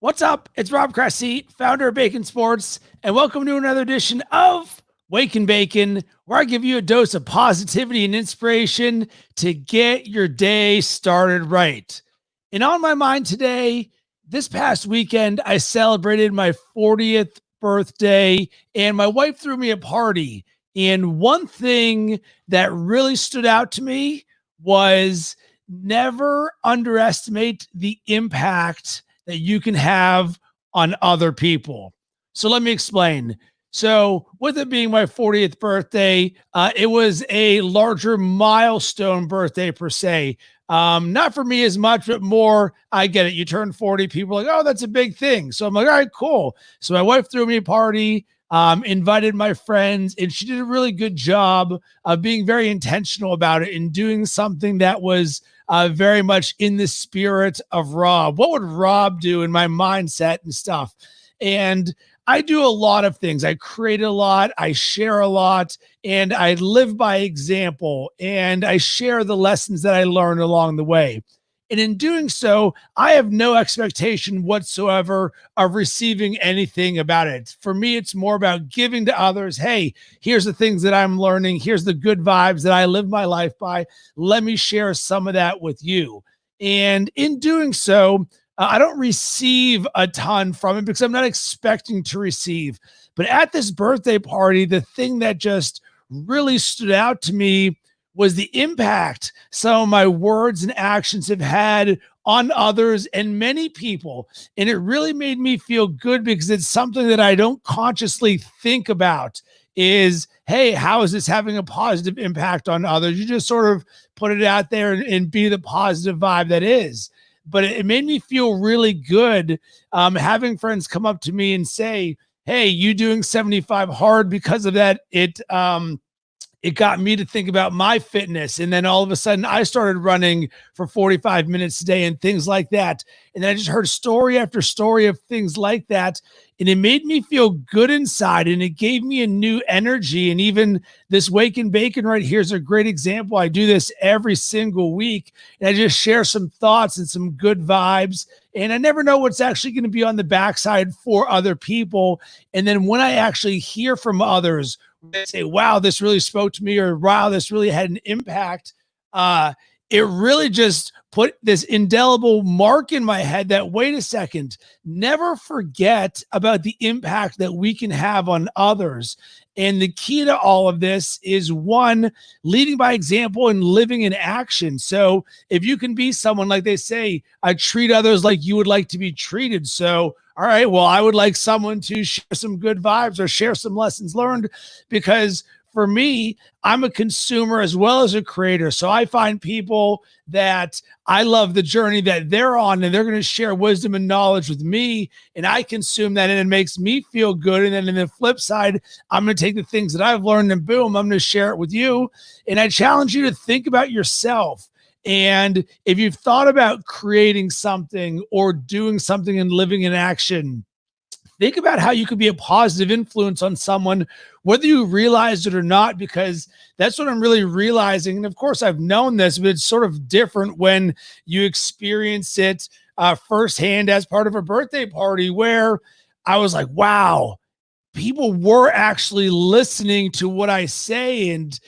What's up? It's Rob Cressy, founder of Bacon Sports, and welcome to another edition of Wake and Bacon, where I give you a dose of positivity and inspiration to get your day started right. And on my mind today, this past weekend, I celebrated my 40th birthday, and my wife threw me a party. And one thing that really stood out to me was never underestimate the impact that you can have on other people. So let me explain. So, with it being my 40th birthday, it was a larger milestone birthday per se. Not for me as much, but more, I get it. You turn 40, people are like, oh, that's a big thing. So I'm like, all right, cool. So my wife threw me a party, invited my friends, and she did a really good job of being very intentional about it and doing something that was very much in the spirit of Rob. What would Rob do in my mindset and stuff? And I do a lot of things. I create a lot, I share a lot, and I live by example, and I share the lessons that I learned along the way. And in doing so, I have no expectation whatsoever of receiving anything about it. For me, it's more about giving to others. Hey, here's the things that I'm learning. Here's the good vibes that I live my life by. Let me share some of that with you. And in doing so, I don't receive a ton from it because I'm not expecting to receive. But at this birthday party, the thing that just really stood out to me was the impact some of my words and actions have had on others and many people. And it really made me feel good because it's something that I don't consciously think about is, hey, how is this having a positive impact on others? You just sort of put it out there and be the positive vibe that is. But it made me feel really good having friends come up to me and say, hey, you doing 75 hard because of that. It got me to think about my fitness. And then all of a sudden I started running for 45 minutes a day and things like that. And then I just heard story after story of things like that. And it made me feel good inside and it gave me a new energy. And even this Wake and Bacon right here is a great example. I do this every single week and I just share some thoughts and some good vibes. And I never know what's actually going to be on the backside for other people. And then when I actually hear from others, they say, wow, this really spoke to me, or wow, this really had an impact. It really just put this indelible mark in my head that, wait a second, never forget about the impact that we can have on others. And the key to all of this is one, leading by example and living in action. So if you can be someone, like they say, I treat others like you would like to be treated. So all right, well, I would like someone to share some good vibes or share some lessons learned, because for me, I'm a consumer as well as a creator. So I find people that I love the journey that they're on and they're going to share wisdom and knowledge with me. And I consume that and it makes me feel good. And then in the flip side, I'm going to take the things that I've learned and boom, I'm going to share it with you. And I challenge you to think about yourself. And if you've thought about creating something or doing something and living in action, think about how you could be a positive influence on someone, whether you realize it or not, because that's what I'm really realizing. And of course, I've known this, but it's sort of different when you experience it firsthand as part of a birthday party where I was like, wow, people were actually listening to what I say. And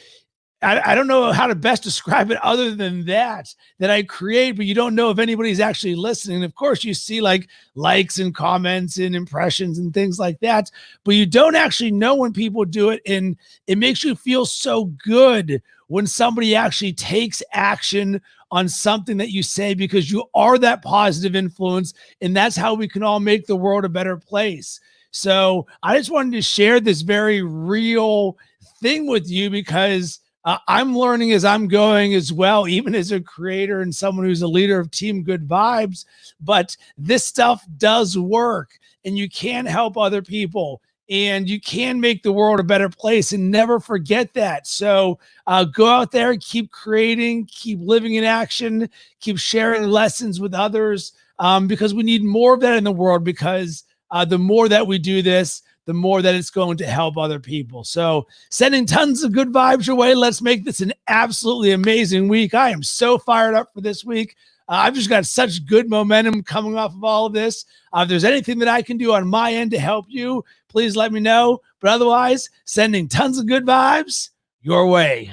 I don't know how to best describe it other than that I create, but you don't know if anybody's actually listening. And of course, you see like likes and comments and impressions and things like that, but you don't actually know when people do it. And it makes you feel so good when somebody actually takes action on something that you say, because you are that positive influence. And that's how we can all make the world a better place. So I just wanted to share this very real thing with you because I'm learning as I'm going as well, even as a creator and someone who's a leader of Team Good Vibes. But this stuff does work and you can help other people and you can make the world a better place, and never forget that. So go out there, keep creating, keep living in action, keep sharing lessons with others, because we need more of that in the world, because the more that we do this, the more that it's going to help other people. So sending tons of good vibes your way. Let's make this an absolutely amazing week. I am so fired up for this week. I've just got such good momentum coming off of all of this. If there's anything that I can do on my end to help you, please let me know. But otherwise, sending tons of good vibes your way.